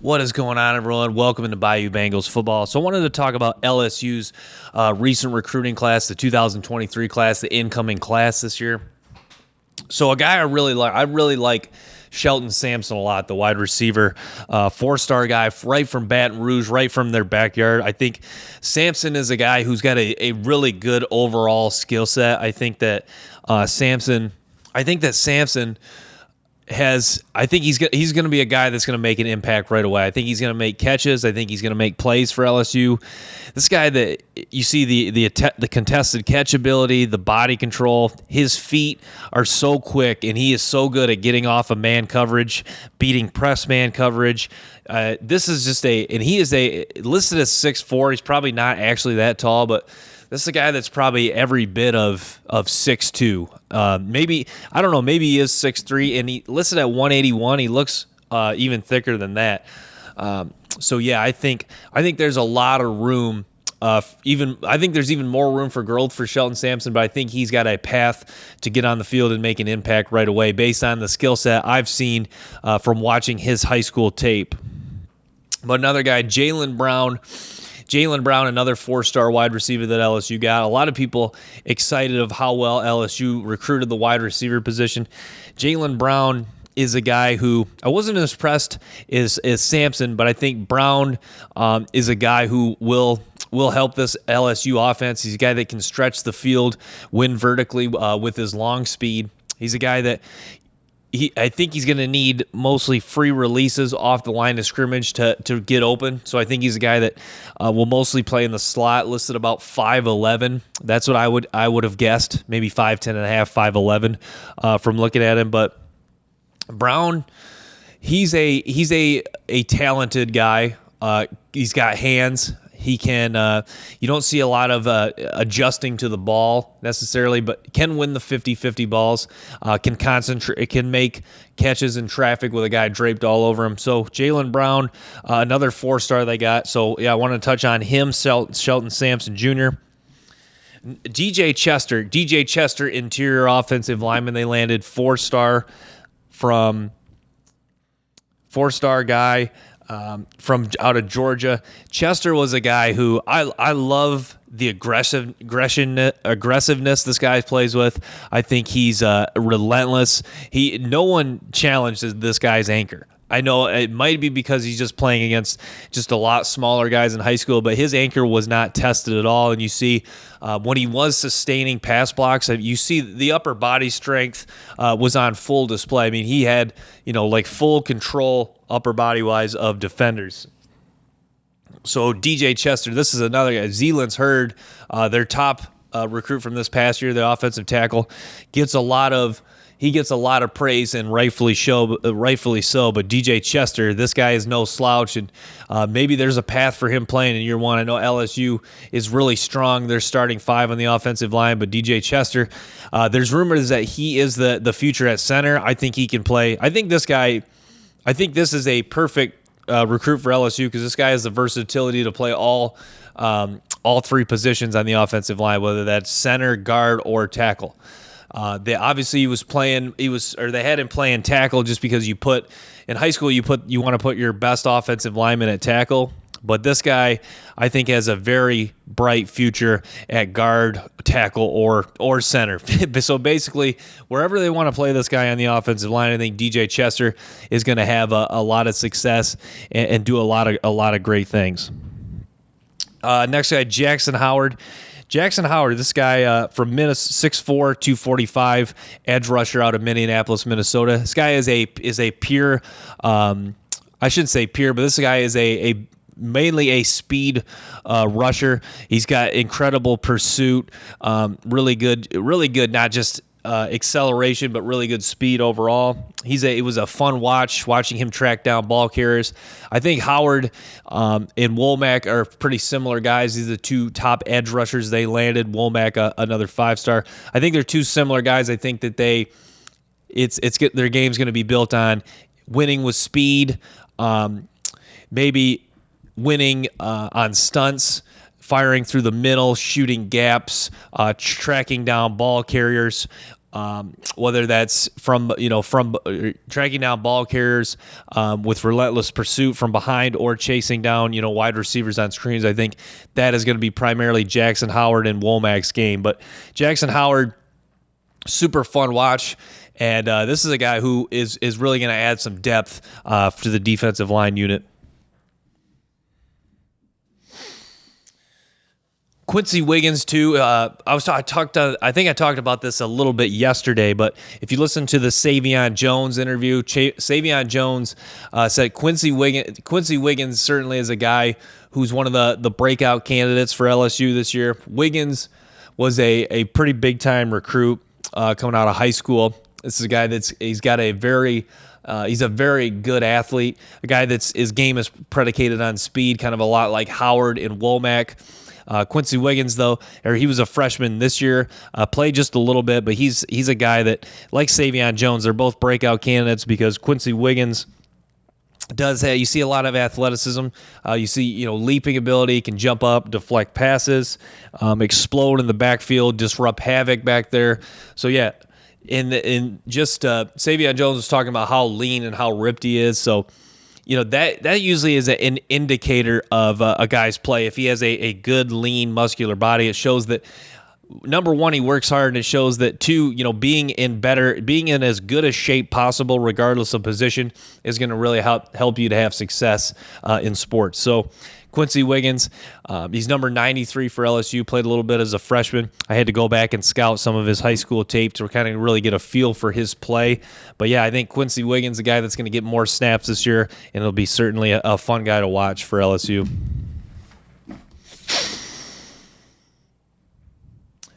What is going on, everyone? Welcome into Bayou Bengals football. So I wanted to talk about LSU's recent recruiting class, the 2023 class, the incoming class this year. So a guy I really like Shelton Sampson a lot, the wide receiver, four-star guy, right from Baton Rouge, right from their backyard. I think Sampson is a guy who's got a really good overall skill set. I think that Sampson he's going to be a guy that's going to make an impact right away. I think he's going to make catches. I think he's going to make plays for LSU. This guy that you see the contested catch ability, the body control, his feet are so quick, and he is so good at getting off of man coverage, beating press man coverage. This is just and he is listed as 6'4". He's probably not actually that tall, but this is a guy that's probably every bit of 6'2". Maybe, I don't know, maybe he is 6'3", and he listed at 181. He looks even thicker than that. So yeah, I think there's a lot of room. I think there's even more room for growth for Shelton Sampson, but I think he's got a path to get on the field and make an impact right away based on the skill set I've seen from watching his high school tape. But another guy, Jalen Brown, another four-star wide receiver that LSU got. A lot of people excited of how well LSU recruited the wide receiver position. Jalen Brown is a guy who I wasn't as impressed as Sampson, but I think Brown is a guy who will help this LSU offense. He's a guy that can stretch the field, win vertically with his long speed. He's a guy that I think he's going to need mostly free releases off the line of scrimmage to get open. So I think he's a guy that will mostly play in the slot, listed about 5'11". That's what I would have guessed, maybe 5'10 and a half, 5'11 from looking at him. But Brown, he's a talented guy. He's got hands. He can, you don't see a lot of adjusting to the ball necessarily, but can win the 50-50 balls, can concentrate, can make catches in traffic with a guy draped all over him. So Jalen Brown, another four-star they got. So yeah, I want to touch on him, Shelton Sampson Jr. DJ Chester, interior offensive lineman. They landed four-star guy. From out of Georgia. Chester was a guy who I love the aggressiveness this guy plays with. I think he's relentless. No one challenges this guy's anchor. I know it might be because he's just playing against just a lot smaller guys in high school, but his anchor was not tested at all. And you see when he was sustaining pass blocks, you see the upper body strength was on full display. I mean, he had, like full control upper body wise of defenders. So DJ Chester, this is another guy. Zealand's Hurd, their top recruit from this past year, the offensive tackle, gets a lot of praise, and rightfully so. But DJ Chester, this guy is no slouch, and maybe there's a path for him playing in year one. I know LSU is really strong. They're starting five on the offensive line, but DJ Chester, there's rumors that he is the future at center. I think he can play. I think this is a perfect recruit for LSU because this guy has the versatility to play all three positions on the offensive line, whether that's center, guard, or tackle. They had him playing tackle just because in high school you want to put your best offensive lineman at tackle, but this guy I think has a very bright future at guard, tackle, or center. So basically, wherever they want to play this guy on the offensive line, I think DJ Chester is going to have a lot of success and do a lot of great things. Next guy, Jackson Howard. This guy from 6'4", 245, edge rusher out of Minneapolis, Minnesota. This guy is a pure, I shouldn't say pure, but this guy is mainly a speed rusher. He's got incredible pursuit, really good, not just acceleration, but really good speed overall. It was a fun watching him track down ball carriers. I think Howard and Womack are pretty similar guys. These are the two top edge rushers they landed. Womack, another 5-star. I think they're two similar guys. I think that their game's going to be built on winning with speed, maybe winning on stunts, firing through the middle, shooting gaps, tracking down ball carriers. whether that's from tracking down ball carriers with relentless pursuit from behind or chasing down wide receivers on screens. I think that is going to be primarily Jackson Howard and Womack's game. But Jackson Howard, super fun watch. And this is a guy who is really going to add some depth to the defensive line unit. Quincy Wiggins too. I think I talked about this a little bit yesterday, but if you listen to the Savion Jones interview, Savion Jones said Quincy Wiggins certainly is a guy who's one of the breakout candidates for LSU this year. Wiggins was a pretty big time recruit coming out of high school. This is a guy he's a very good athlete. A guy his game is predicated on speed, kind of a lot like Howard and Womack. Quincy Wiggins, though, he was a freshman this year, played just a little bit, but he's a guy that, like Savion Jones, they're both breakout candidates because Quincy Wiggins you see a lot of athleticism. You see, leaping ability, can jump up, deflect passes, explode in the backfield, disrupt havoc back there. So yeah, Savion Jones was talking about how lean and how ripped he is. So that usually is an indicator of a guy's play. If he has a good, lean, muscular body, it shows that, number one, he works hard, and it shows that, two, being in as good a shape possible, regardless of position, is going to really help you to have success in sports. So Quincy Wiggins, he's number 93 for LSU, played a little bit as a freshman. I had to go back and scout some of his high school tape to kind of really get a feel for his play. But yeah, I think Quincy Wiggins is a guy that's going to get more snaps this year, and it'll be certainly a fun guy to watch for LSU.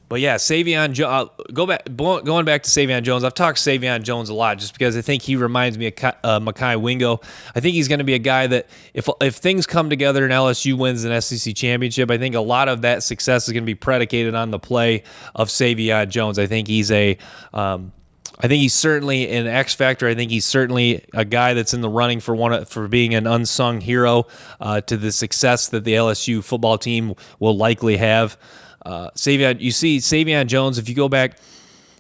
But yeah, Going back to Savion Jones, I've talked Savion Jones a lot just because I think he reminds me of Mekhi Wingo. I think he's going to be a guy that if things come together and LSU wins an SEC championship, I think a lot of that success is going to be predicated on the play of Savion Jones. I think he's certainly an X factor. I think he's certainly a guy that's in the running for being an unsung hero to the success that the LSU football team will likely have. Savion Jones, if you go back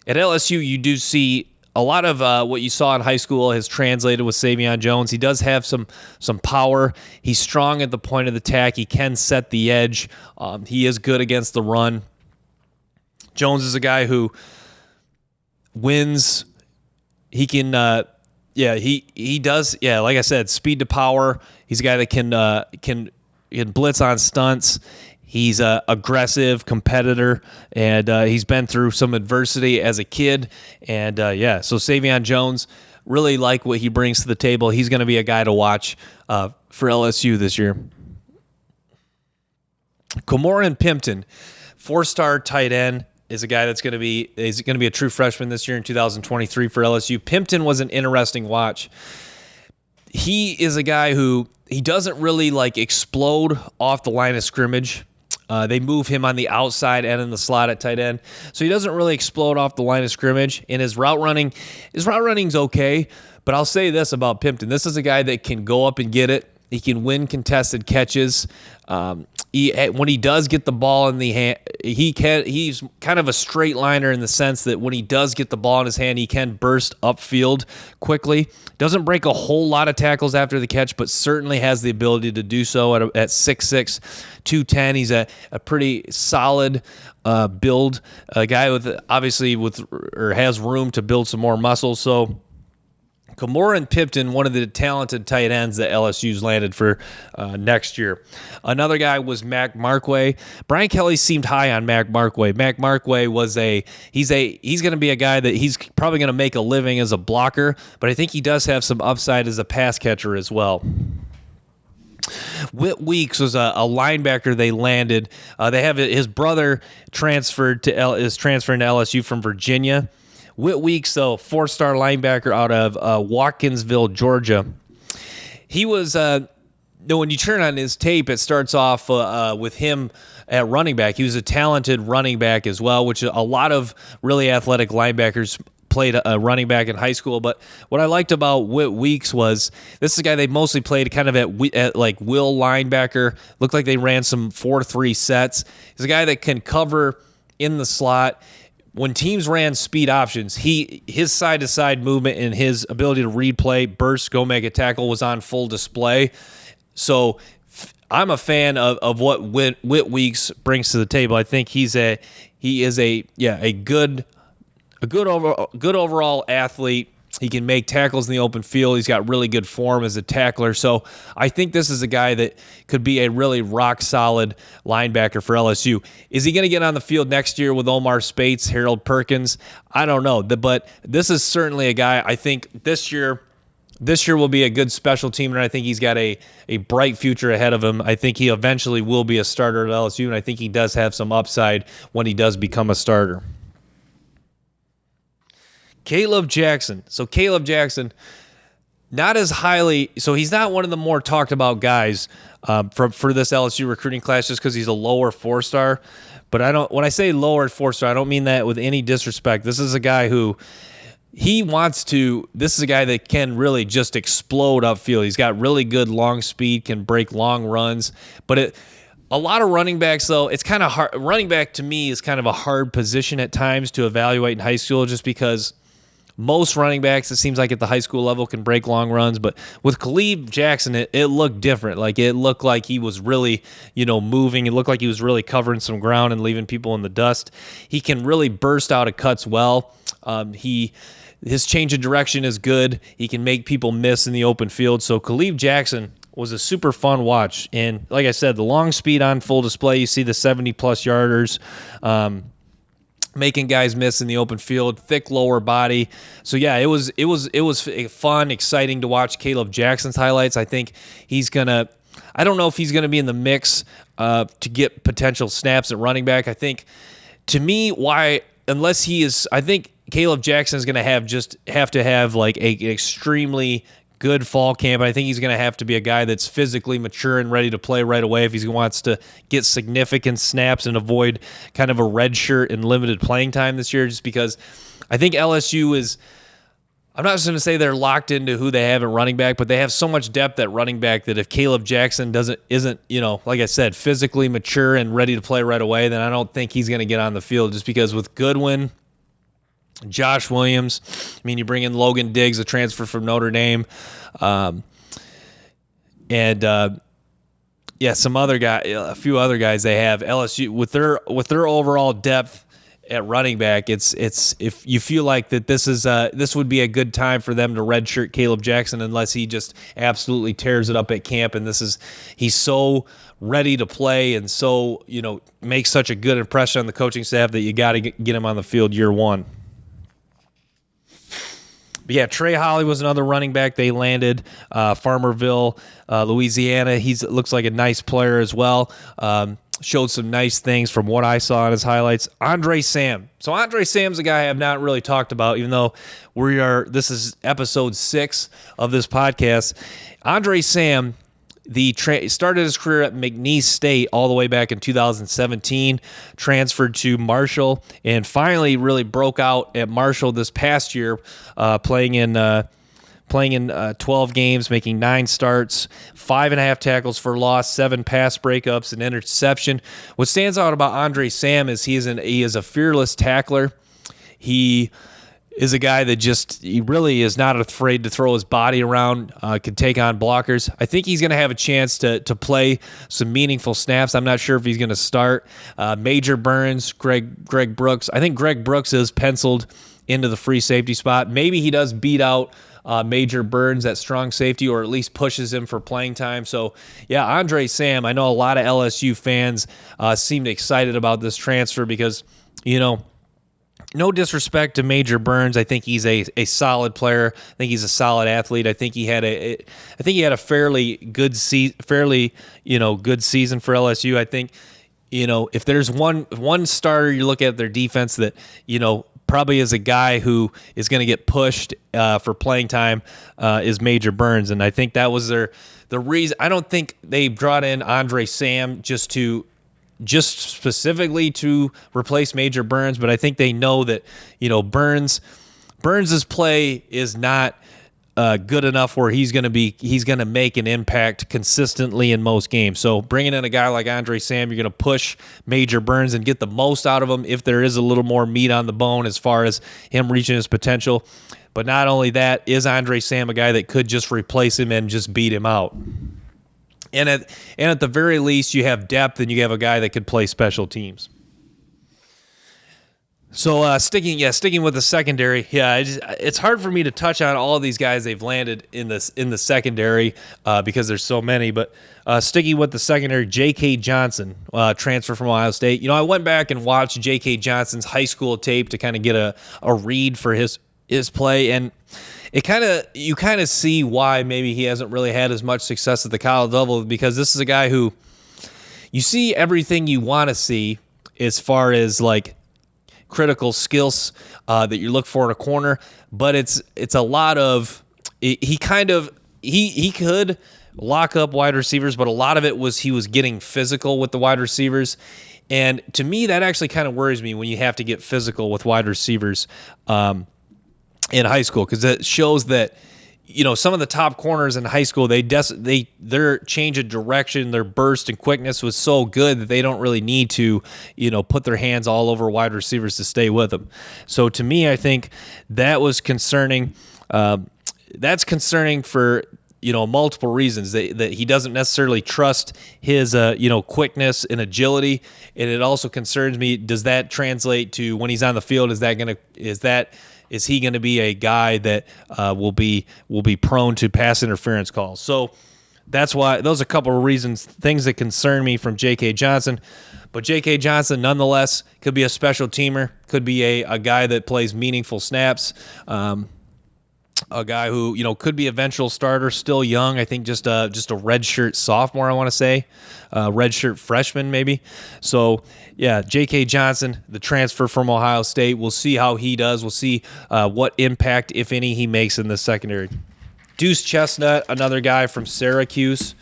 at LSU, you do see a lot of what you saw in high school has translated with Savion Jones. He does have some power. He's strong at the point of the attack. He can set the edge. He is good against the run. Jones is a guy who wins. He can, he does. Yeah, like I said, speed to power. He's a guy that can blitz on stunts. He's an aggressive competitor, and he's been through some adversity as a kid. And, so Savion Jones, really like what he brings to the table. He's going to be a guy to watch for LSU this year. Cameron Pimpton, 4-star tight end, is a guy that's going to be a true freshman this year in 2023 for LSU. Pimpton was an interesting watch. He is a guy who he doesn't really explode off the line of scrimmage. They move him on the outside and in the slot at tight end, so he doesn't really explode off the line of scrimmage. And his route running's okay, but I'll say this about Pimpton: this is a guy that can go up and get it. He can win contested catches. When he does get the ball in the hand, he's kind of a straight liner in the sense that when he does get the ball in his hand, he can burst upfield quickly. Doesn't break a whole lot of tackles after the catch, but certainly has the ability to do so at 6'6", 210. He's a pretty solid build, a guy has room to build some more muscle. So Cameron Pimpton, one of the talented tight ends that LSU's landed for next year. Another guy was Mac Markway. Brian Kelly seemed high on Mac Markway. Mac Markway he's going to be a guy that he's probably going to make a living as a blocker, but I think he does have some upside as a pass catcher as well. Whit Weeks was a linebacker they landed. They have his brother transferring to LSU from Virginia. Whit Weeks, though, 4-star linebacker out of Watkinsville, Georgia. He was, when you turn on his tape, it starts off with him at running back. He was a talented running back as well, which a lot of really athletic linebackers played a running back in high school. But what I liked about Whit Weeks was this is a guy they mostly played kind of at will linebacker. Looked like they ran some 4-3 sets. He's a guy that can cover in the slot, when teams ran speed options, his side-to-side movement and his ability to read play, burst, go make a tackle was on full display. So I'm a fan of what Whit Weeks brings to the table. I think he is a good overall athlete. He can make tackles in the open field. He's got really good form as a tackler. So I think this is a guy that could be a really rock-solid linebacker for LSU. Is he going to get on the field next year with Omar Spates, Harold Perkins? I don't know. But this is certainly a guy, I think this year will be a good special team, and I think he's got a bright future ahead of him. I think he eventually will be a starter at LSU, and I think he does have some upside when he does become a starter. Caleb Jackson. So Caleb Jackson, not as highly. So he's not one of the more talked about guys for this LSU recruiting class, just because he's a lower 4-star. But when I say lower 4-star, I don't mean that with any disrespect. This is a guy who this is a guy that can really just explode upfield. He's got really good long speed, can break long runs. But a lot of running backs, though, it's kind of hard. Running back to me is kind of a hard position at times to evaluate in high school, just because most running backs, it seems like at the high school level, can break long runs. But with Caleb Jackson, it looked different. Like, it looked like he was really, moving. It looked like he was really covering some ground and leaving people in the dust. He can really burst out of cuts well. His change of direction is good. He can make people miss in the open field. So Caleb Jackson was a super fun watch. And like I said, the long speed on full display. You see the 70-plus yarders. Making guys miss in the open field, thick lower body. So yeah, it was fun, exciting to watch Caleb Jackson's highlights. I think I don't know if he's gonna be in the mix to get potential snaps at running back. I think, to me, I think Caleb Jackson is gonna have to have like an extremely good fall camp. I think he's going to have to be a guy that's physically mature and ready to play right away if he wants to get significant snaps and avoid kind of a red shirt and limited playing time this year, just because I think LSU is, I'm not just going to say they're locked into who they have at running back, but they have so much depth at running back that if Caleb Jackson isn't, like I said, physically mature and ready to play right away, then I don't think he's going to get on the field, just because with Goodwin, Josh Williams, you bring in Logan Diggs, a transfer from Notre Dame, some other guy, a few other guys they have. LSU with their overall depth at running back, it's if you feel like that this would be a good time for them to redshirt Caleb Jackson, unless he just absolutely tears it up at camp, and he's so ready to play and so makes such a good impression on the coaching staff that you got to get him on the field year one. But yeah, Trey Holly was another running back they landed, Farmerville, Louisiana. He looks like a nice player as well. Showed some nice things from what I saw in his highlights. Andre Sam. So Andre Sam's a guy I have not really talked about, even though this is episode 6 of this podcast. Andre Sam, started his career at McNeese State all the way back in 2017, transferred to Marshall, and finally really broke out at Marshall this past year, playing in 12 games, making 9 starts, 5.5 tackles for loss, 7 pass breakups, an interception. What stands out about Andre Sam is he is a fearless tackler. He is a guy that he really is not afraid to throw his body around, can take on blockers. I think he's going to have a chance to play some meaningful snaps. I'm not sure if he's going to start. Major Burns, Greg Brooks. I think Greg Brooks is penciled into the free safety spot. Maybe he does beat out Major Burns at strong safety, or at least pushes him for playing time. So, yeah, Andre Sam, I know a lot of LSU fans seemed excited about this transfer because, no disrespect to Major Burns. I think he's a solid player. I think he's a solid athlete. I think he had a fairly good season for LSU. I think, if there's one starter you look at their defense that, probably is a guy who is going to get pushed for playing time is Major Burns. And I think that was the reason. I don't think they brought in Andre Sam just specifically to replace Major Burns, but I think they know that, Burns' play is not good enough where he's going to make an impact consistently in most games. So bringing in a guy like Andre Sam, you're going to push Major Burns and get the most out of him if there is a little more meat on the bone as far as him reaching his potential. But not only that, is Andre Sam a guy that could just replace him and just beat him out? And at the very least, you have depth and you have a guy that could play special teams. So sticking with the secondary, it's hard for me to touch on all of these guys they've landed in the secondary because there's so many. But sticking with the secondary, J.K. Johnson, transfer from Ohio State. I went back and watched J.K. Johnson's high school tape to kind of get a read for his play, and you kind of see why maybe he hasn't really had as much success at the college level, because this is a guy who you see everything you want to see as far as like critical skills that you look for in a corner, but it's a lot of he could lock up wide receivers, but a lot of it was he was getting physical with the wide receivers. And to me, that actually kind of worries me when you have to get physical with wide receivers in high school, because it shows that some of the top corners in high school, their change of direction, their burst and quickness was so good that they don't really need to, put their hands all over wide receivers to stay with them. So to me, I think that was concerning. That's concerning for multiple reasons. That he doesn't necessarily trust his quickness and agility, and it also concerns me. Does that translate to when he's on the field? Is he going to be a guy that will be prone to pass interference calls? So that's why those are a couple of reasons, things that concern me from J.K. Johnson. But J.K. Johnson, nonetheless, could be a special teamer, could be a guy that plays meaningful snaps, a guy who could be a eventual starter, still young. I think just a redshirt sophomore, I want to say, redshirt freshman maybe. So yeah, J.K. Johnson, the transfer from Ohio State. We'll see how he does. We'll see what impact, if any, he makes in the secondary. Deuce Chestnut, another guy from Syracuse.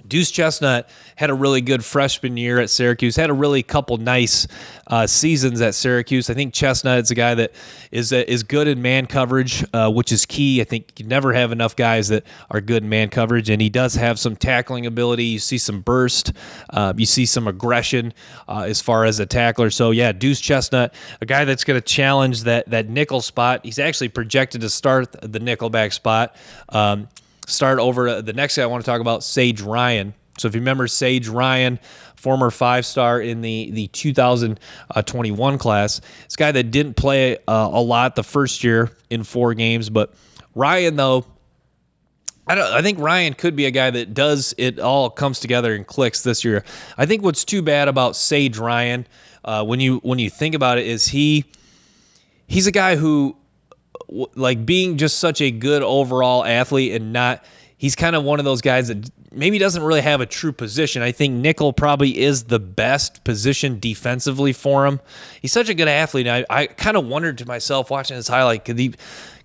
Deuce Chestnut had a really good freshman year at Syracuse, had a really couple nice seasons at Syracuse. I think Chestnut is a guy that is good in man coverage, which is key. I think you never have enough guys that are good in man coverage, and he does have some tackling ability. You see some burst. You see some aggression as far as a tackler. So, yeah, Deuce Chestnut, a guy that's going to challenge that nickel spot. He's actually projected to start the nickelback spot. Start over the next guy I want to talk about, Sage Ryan. So if you remember Sage Ryan, former 5-star in the 2021 class, this guy that didn't play a lot the first year in 4 games, but Ryan, though, I think Ryan could be a guy that does it all comes together and clicks this year. I think what's too bad about Sage Ryan, when you think about it, is he's a guy who, like, being just such a good overall athlete and he's kind of one of those guys that maybe doesn't really have a true position. I think nickel probably is the best position defensively for him. He's such a good athlete. I kind of wondered to myself watching his highlight, could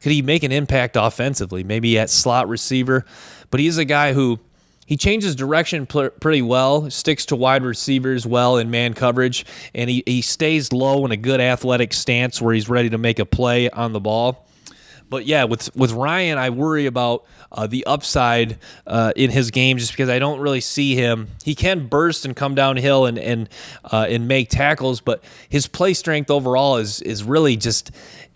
he make an impact offensively, maybe at slot receiver? But he's a guy who he changes direction pretty well, sticks to wide receivers well in man coverage, and he stays low in a good athletic stance where he's ready to make a play on the ball. But yeah, with Ryan, I worry about the upside in his game, just because I don't really see him. He can burst and come downhill and make tackles, but his play strength overall is really just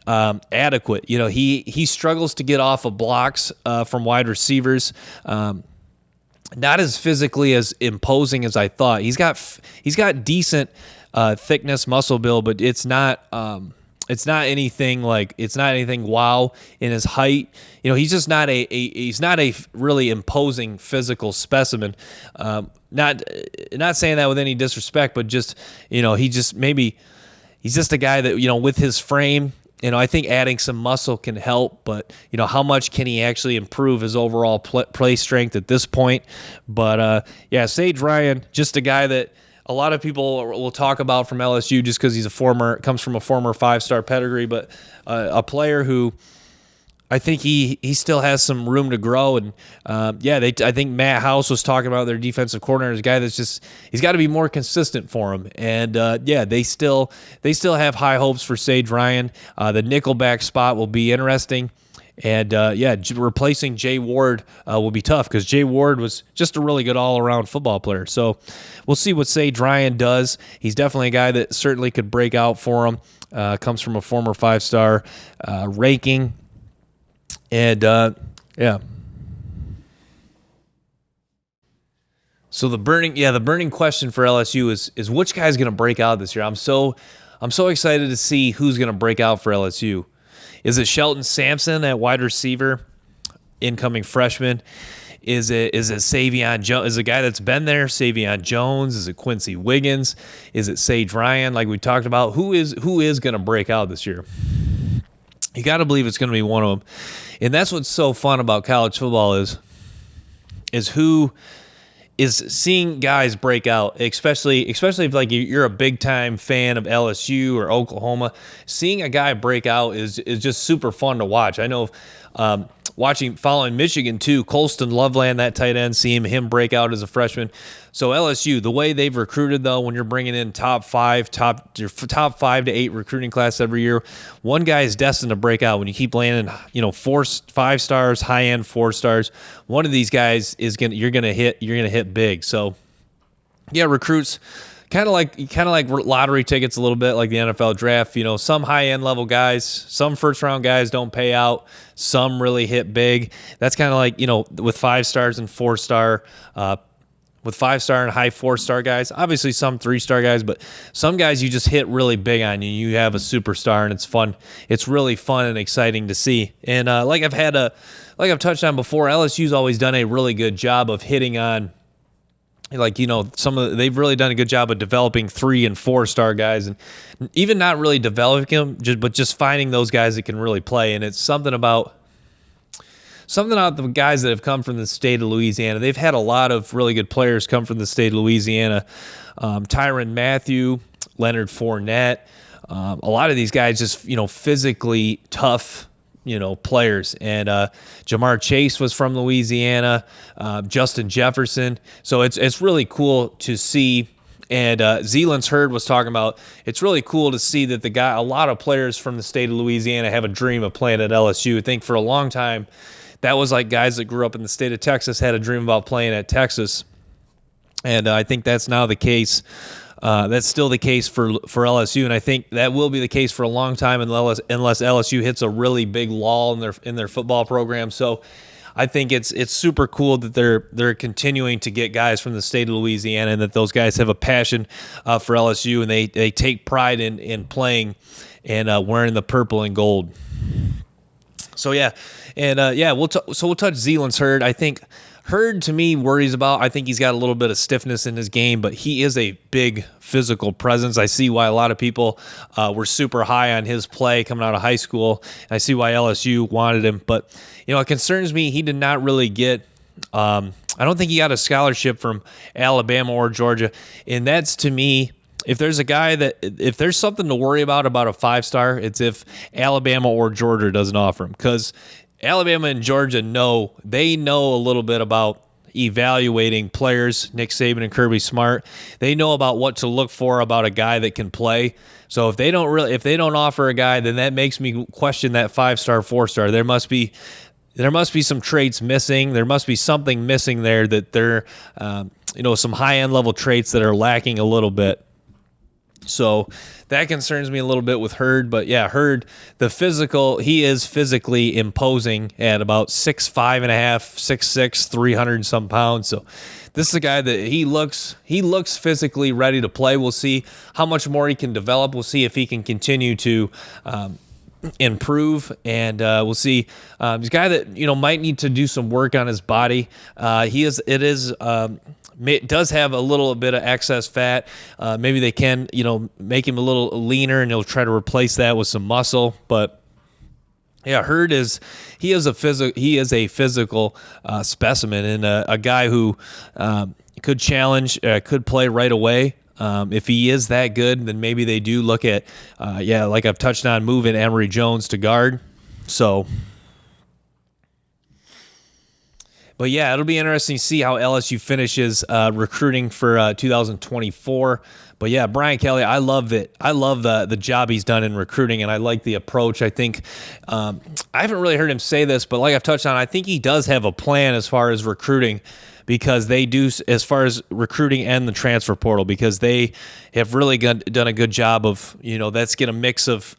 adequate. He struggles to get off of blocks from wide receivers. Not as physically as imposing as I thought. He's got decent thickness, muscle build, but it's not anything wow in his height. He's just not he's not a really imposing physical specimen. Not saying that with any disrespect, but just he's just a guy that with his frame. I think adding some muscle can help, but how much can he actually improve his overall play strength at this point? But Sage Ryan, just a guy that a lot of people will talk about from LSU just because comes from a former 5-star pedigree, but a player who I think he still has some room to grow. And I think Matt House was talking about their defensive coordinator as a guy that's he's got to be more consistent for him. And they still have high hopes for Sage Ryan. The nickelback spot will be interesting. And replacing Jay Ward will be tough because Jay Ward was just a really good all-around football player. So we'll see what Say Dryan does. He's definitely a guy that certainly could break out for him. Comes from a former 5-star ranking. And, So the burning question for LSU is which guy's going to break out this year? I'm so excited to see who's going to break out for LSU. Is it Shelton Sampson at wide receiver, incoming freshman? Is it Savion Jones? Is it a guy that's been there, Savion Jones? Is it Quincy Wiggins? Is it Sage Ryan, like we talked about? Who is going to break out this year? You got to believe it's going to be one of them. And that's what's so fun about college football is who is seeing guys break out, especially if like you're a big time fan of LSU or Oklahoma. Seeing a guy break out is just super fun to watch. I know following Michigan too, Colston Loveland, that tight end, seeing him break out as a freshman. So LSU, the way they've recruited though, when you're bringing in top 5 to 8 recruiting class every year, one guy is destined to break out. When you keep landing, 5 stars, high end 4 stars, one of these guys you're gonna hit big. So yeah, recruits. Kind of like lottery tickets a little bit, like the NFL draft. Some high-end level guys, some first-round guys don't pay out. Some really hit big. That's kind of like, with 5 stars and 4-star, with 5-star and high 4-star guys. Obviously, some 3-star guys, but some guys you just hit really big on. You have a superstar, and it's fun. It's really fun and exciting to see. And like I've touched on before, LSU's always done a really good job of hitting on. They've really done a good job of developing 3- and 4-star guys, and even not really developing them, but just finding those guys that can really play. And it's something about the guys that have come from the state of Louisiana. They've had a lot of really good players come from the state of Louisiana. Tyrann Mathieu, Leonard Fournette, a lot of these guys just physically tough. Players. And Jamar Chase was from Louisiana, Justin Jefferson. So it's really cool to see. And Zealand's Hurd was talking about, it's really cool to see that a lot of players from the state of Louisiana have a dream of playing at LSU. I think for a long time, that was like guys that grew up in the state of Texas had a dream about playing at Texas. And I think that's now the case. That's still the case for LSU, and I think that will be the case for a long time unless LSU hits a really big lull in their football program. So I think it's super cool that they're continuing to get guys from the state of Louisiana, and that those guys have a passion for LSU, and they take pride in playing and wearing the purple and gold. So yeah, and we'll touch Zealand's Hurd. I think Hurd, to me, worries about. I think he's got a little bit of stiffness in his game, but he is a big physical presence. I see why a lot of people were super high on his play coming out of high school. I see why LSU wanted him, but it concerns me. He did not really get. I don't think he got a scholarship from Alabama or Georgia, and that's, to me, if there's something to worry about a 5-star, it's if Alabama or Georgia doesn't offer him, because Alabama and Georgia know a little bit about evaluating players, Nick Saban and Kirby Smart. They know about what to look for about a guy that can play. So if they don't offer a guy, then that makes me question that 5-star, 4-star. There must be some traits missing. There must be something missing there that they're some high-end level traits that are lacking a little bit. So that concerns me a little bit with Hurd. But yeah, Hurd, he is physically imposing at about 6'5.5", 6'6", 300 some pounds. So this is a guy that he looks physically ready to play. We'll see how much more he can develop. We'll see if he can continue to improve, and we'll see. He's a guy that might need to do some work on his body. It does have a little bit of excess fat. Maybe they can, make him a little leaner, and he'll try to replace that with some muscle. But yeah, Hurd is a physical specimen, and a guy who could challenge, could play right away. If he is that good, then maybe they do look at, like I've touched on, moving Emory Jones to guard. So But yeah, it'll be interesting to see how LSU finishes recruiting for 2024. But yeah, Brian Kelly, I love it. I love the job he's done in recruiting, and I like the approach. I think I haven't really heard him say this, but like I've touched on, I think he does have a plan as far as recruiting, because they do, as far as recruiting and the transfer portal, because they have really done a good job of, that's get a mix of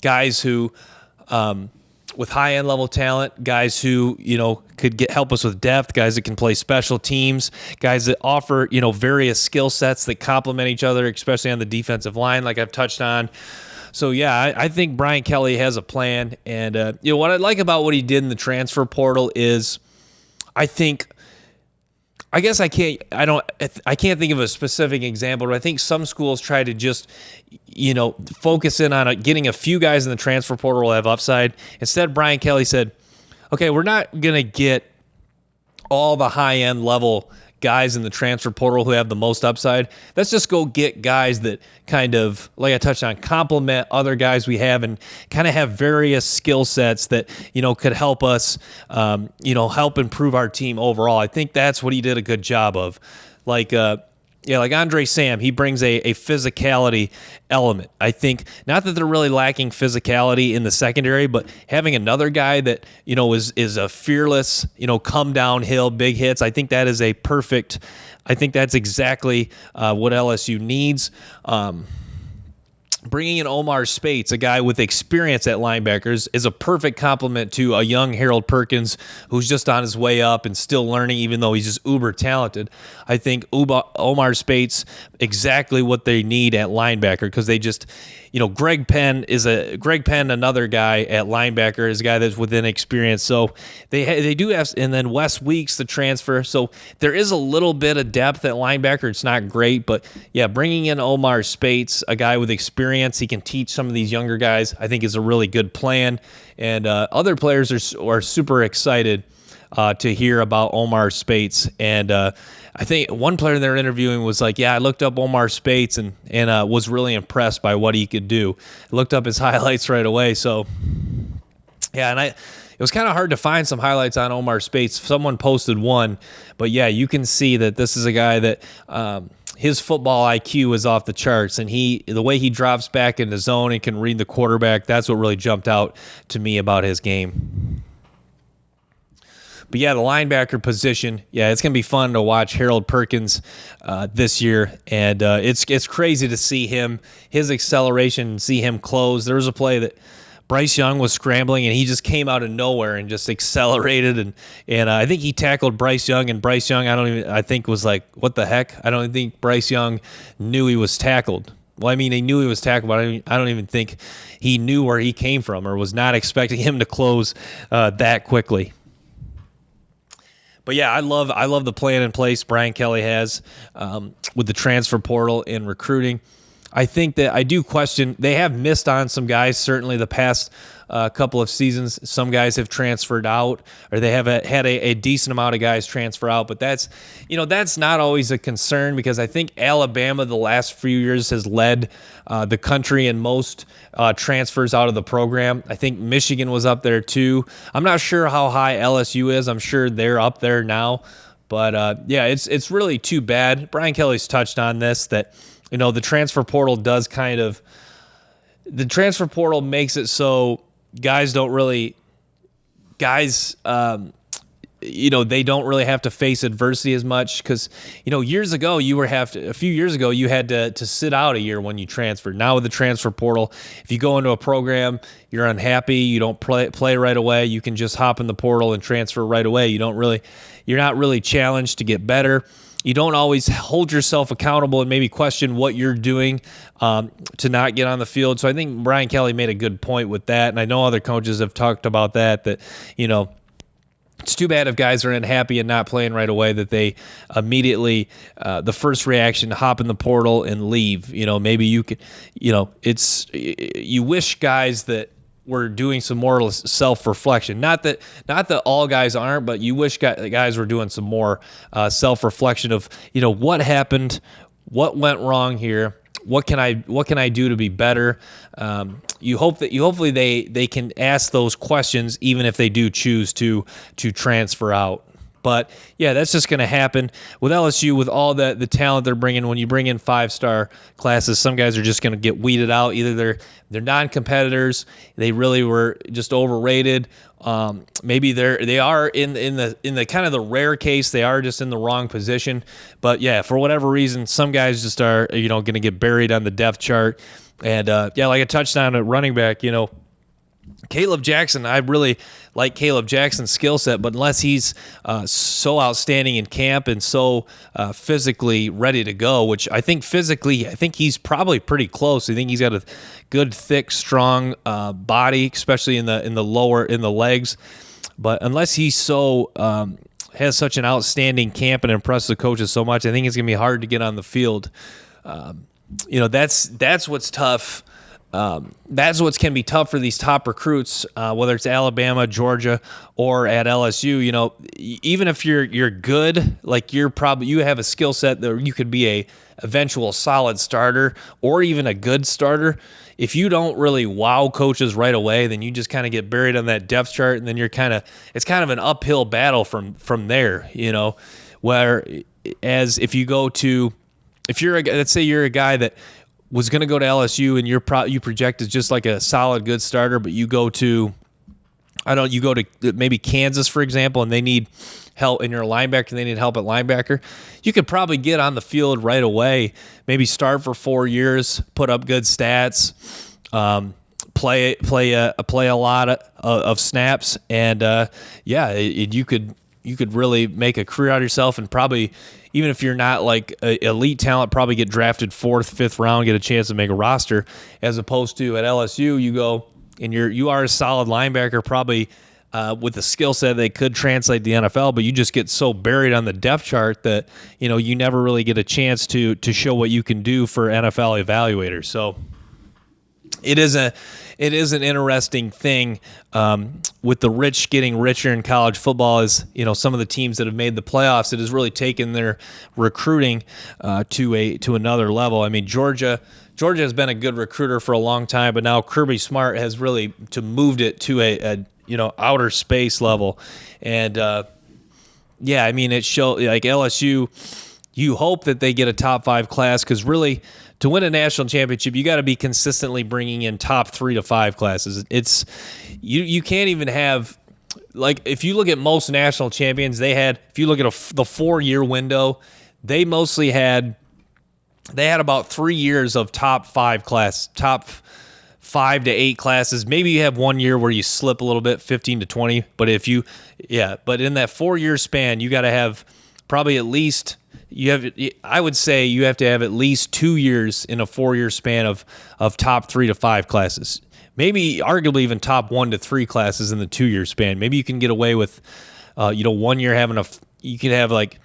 guys who with high-end level talent, guys who, could help us with depth, guys that can play special teams, guys that offer, various skill sets that complement each other, especially on the defensive line, like I've touched on. So, yeah, I think Brian Kelly has a plan. And, what I like about what he did in the transfer portal is I can't think of a specific example, but I think some schools try to just, focus in on getting a few guys in the transfer portal will have upside. Instead, Brian Kelly said, okay, we're not going to get all the high-end level guys in the transfer portal who have the most upside. Let's just go get guys that kind of, like I touched on, complement other guys we have and kind of have various skill sets that, could help us, help improve our team overall. I think that's what he did a good job of. Like Andre Sam, he brings a physicality element. I think not that they're really lacking physicality in the secondary, but having another guy that, is a fearless, come downhill, big hits. I think that is I think that's exactly what LSU needs. Bringing in Omar Spates, a guy with experience at linebackers, is a perfect complement to a young Harold Perkins who's just on his way up and still learning, even though he's just uber talented. I think Omar Spates, exactly what they need at linebacker, because they just, Greg Penn, another guy at linebacker, is a guy that's within experience. So they do have, and then Wes Weeks, the transfer. So there is a little bit of depth at linebacker. It's not great, but yeah, bringing in Omar Spates, a guy with experience, he can teach some of these younger guys, I think is a really good plan. And other players are super excited to hear about Omar Spates. And I think one player they're interviewing was like, yeah, I looked up Omar Spates and was really impressed by what he could do. I looked up his highlights right away. So, yeah, and it was kind of hard to find some highlights on Omar Spates. Someone posted one, but yeah, you can see that this is a guy that his football IQ is off the charts, and the way he drops back in the zone and can read the quarterback, that's what really jumped out to me about his game. But yeah, the linebacker position, yeah, it's going to be fun to watch Harold Perkins this year. And it's crazy to see his acceleration, see him close. There was a play that Bryce Young was scrambling, and he just came out of nowhere and just accelerated. And I think he tackled Bryce Young, and Bryce Young, I think was like, what the heck? I don't think Bryce Young knew he was tackled. Well, I mean, he knew he was tackled, but I don't even think he knew where he came from or was not expecting him to close that quickly. But yeah, I love the plan in place Brian Kelly has with the transfer portal and recruiting. I think that I do question, they have missed on some guys, certainly the past couple of seasons. Some guys have transferred out, or they have had a decent amount of guys transfer out, but that's not always a concern, because I think Alabama the last few years has led the country in most transfers out of the program. I think Michigan was up there too. I'm not sure how high LSU is. I'm sure they're up there now, but yeah, it's really too bad. Brian Kelly's touched on this, that the transfer portal makes it so guys they don't really have to face adversity as much, because a few years ago you had to sit out a year when you transferred. Now with the transfer portal, if you go into a program, you're unhappy, you don't play right away, you can just hop in the portal and transfer right away. You're not really challenged to get better. You don't always hold yourself accountable and maybe question what you're doing to not get on the field. So I think Brian Kelly made a good point with that, and I know other coaches have talked about that it's too bad if guys are unhappy and not playing right away, that they immediately, the first reaction, hop in the portal and leave. Maybe you could, you wish guys that were doing some more self-reflection. Not that all guys aren't, but you wish guys were doing some more self-reflection of, what happened, what went wrong here, what can I do to be better. Hopefully they can ask those questions even if they do choose to transfer out. But yeah, that's just going to happen with LSU with all the talent they're bringing. When you bring in 5-star classes, some guys are just going to get weeded out. Either they're non-competitors, they really were just overrated. Maybe they are in the kind of the rare case they are just in the wrong position. But yeah, for whatever reason, some guys just are going to get buried on the depth chart. And like a touchdown at running back, Caleb Jackson, I really like Caleb Jackson's skill set, but unless he's so outstanding in camp and so physically ready to go, which I think he's probably pretty close. I think he's got a good, thick, strong body, especially in the legs. But unless he's so has such an outstanding camp and impresses the coaches so much, I think it's gonna be hard to get on the field. That's what's tough. That's what can be tough for these top recruits, whether it's Alabama, Georgia, or at LSU. Even if you're good, like you have a skill set that you could be a eventual solid starter or even a good starter. If you don't really wow coaches right away, then you just kind of get buried on that depth chart, and then it's kind of an uphill battle from there. Whereas if let's say you're a guy that was going to go to LSU and you project as just like a solid good starter, but you go to maybe Kansas, for example, and they need help in your linebacker, and they need help at linebacker, you could probably get on the field right away, maybe start for 4 years, put up good stats, play a lot of snaps, and you could really make a career out of yourself, and probably, even if you're not like a elite talent, probably get drafted 4th, 5th round, get a chance to make a roster, as opposed to at LSU, you go and you are a solid linebacker, probably with the skill set they could translate to the NFL, but you just get so buried on the depth chart that you never really get a chance to show what you can do for NFL evaluators. So it is an interesting thing with the rich getting richer in college football. Is some of the teams that have made the playoffs, it has really taken their recruiting to another level. I mean, Georgia has been a good recruiter for a long time, but now Kirby Smart has really moved it to a outer space level. And it shows, like LSU, you hope that they get a top 5 class, because really, to win a national championship, you got to be consistently bringing in top 3 to 5 classes. It's you can't even have, like, if you look at most national champions, if you look at the 4-year window, they mostly had about 3 years of top 5 to 8 classes. Maybe you have 1 year where you slip a little bit, 15 to 20. But but in that 4-year span, you got to have probably at least. I would say you have to have at least 2 years in a 4-year span of top 3 to 5 classes. Maybe arguably even top 1 to 3 classes in the 2-year span. Maybe you can get away with, 1 year having you could have like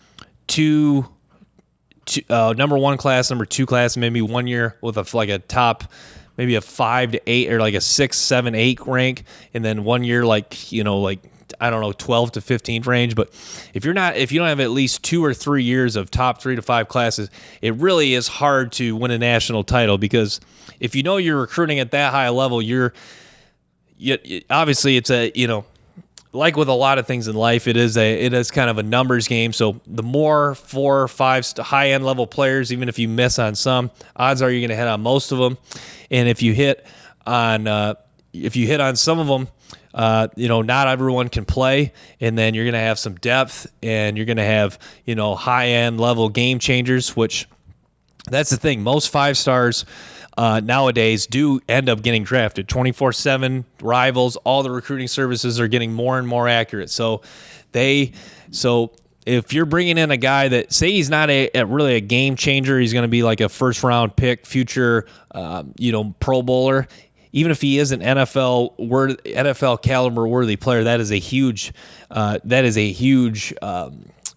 two number 1 class, number 2 class, maybe 1 year with a top, maybe a 5 to 8 or like a 6, 7, 8 rank, and then 1 year I don't know, 12 to 15 range. But if you don't have at least 2 or 3 years of top 3 to 5 classes, it really is hard to win a national title, because if you're recruiting at that high a level, obviously it's like with a lot of things in life, it is kind of a numbers game. So the more 4 or 5 high end level players, even if you miss on some, odds are you're going to hit on most of them. And if you hit on some of them, not everyone can play, and then you're going to have some depth, and you're going to have, high-end level game changers, which that's the thing. Most 5 stars nowadays do end up getting drafted. 24/7 rivals, all the recruiting services are getting more and more accurate. So if you're bringing in a guy that, say he's not really a game changer, he's going to be like a first-round pick, future, Pro Bowler. Even if he is an NFL caliber worthy player, that is a huge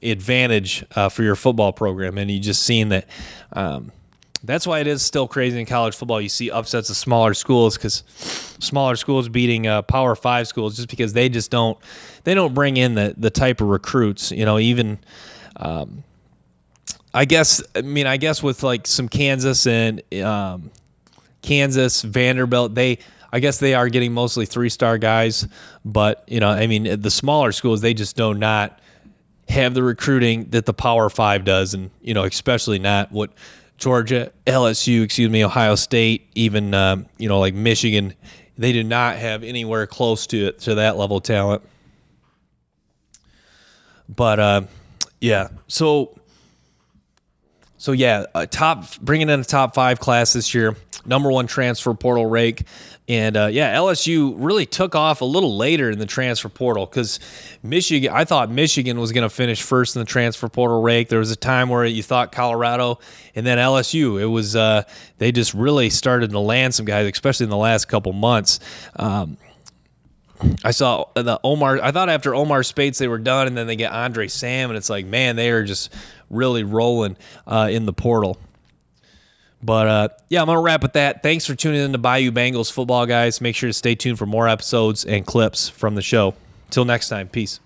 advantage for your football program. And you just seen that. That's why it is still crazy in college football. You see upsets of smaller schools, because smaller schools beating Power 5 schools, just because they don't bring in the type of recruits. Even I guess with like some Kansas and. Kansas, Vanderbilt, I guess they are getting mostly 3-star guys, but the smaller schools, they just do not have the recruiting that the Power Five does, and especially not what Georgia, LSU, Ohio State, even like Michigan. They do not have anywhere close to that level of talent. But yeah, so yeah, bringing in a top 5 class this year, number 1 transfer portal rake, and LSU really took off a little later in the transfer portal because I thought Michigan was going to finish first in the transfer portal rake. There was a time where you thought Colorado, and then LSU. It was they just really started to land some guys, especially in the last couple months. I saw I thought after Omar Spates they were done, and then they get Andre Sam, and it's like, man, they are just really rolling in the portal. But I'm going to wrap with that. Thanks for tuning in to Bayou Bengals football, guys. Make sure to stay tuned for more episodes and clips from the show. Till next time, peace.